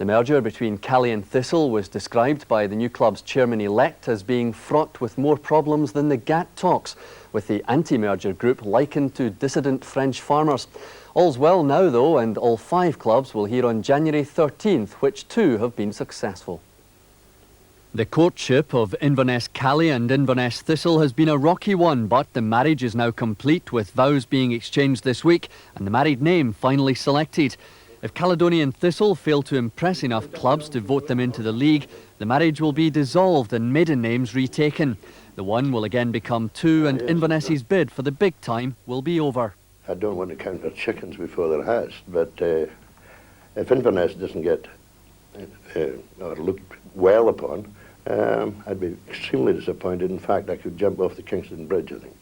The merger between Caledonian Thistle was described by the new club's chairman-elect as being fraught with more problems than the GATT talks, with the anti-merger group likened to dissident French farmers. All's well now, though, and all 5 clubs will hear on January 13th, which 2 have been successful. The courtship of Inverness Cally and Inverness Thistle has been a rocky one, but the marriage is now complete, with vows being exchanged this week and the married name finally selected. If Caledonian Thistle fail to impress enough clubs to vote them into the league, the marriage will be dissolved and maiden names retaken. The one will again become 2, and Inverness's bid for the big time will be over. I don't want to count our chickens before they're hatched, but if Inverness doesn't get or looked well upon, I'd be extremely disappointed. In fact, I could jump off the Kingston Bridge, I think.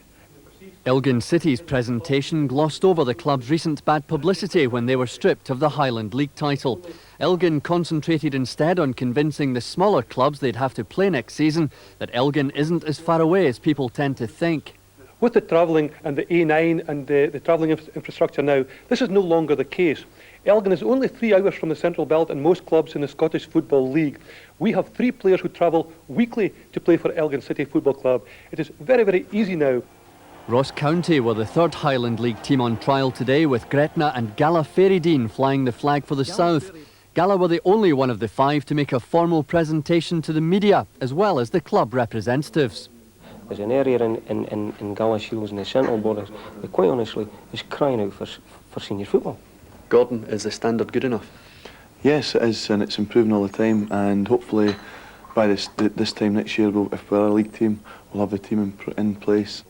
Elgin City's presentation glossed over the club's recent bad publicity when they were stripped of the Highland League title. Elgin concentrated instead on convincing the smaller clubs they'd have to play next season that Elgin isn't as far away as people tend to think. With the travelling and the A9 and the travelling infrastructure now, this is no longer the case. Elgin is only 3 hours from the Central Belt and most clubs in the Scottish Football League. We have 3 players who travel weekly to play for Elgin City Football Club. It is very, very easy now. Ross County were the 3rd Highland League team on trial today, with Gretna and Gala Fairydean flying the flag for the south. Gala were the only one of the 5 to make a formal presentation to the media, as well as the club representatives. There's an area in Gala Shields and the Central Borders that quite honestly is crying out for senior football. Gordon, is the standard good enough? Yes, it is, and it's improving all the time, and hopefully by this time next year, if we're a league team, we'll have the team in place.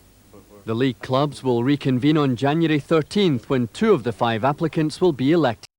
The league clubs will reconvene on January 13th, when 2 of the 5 applicants will be elected.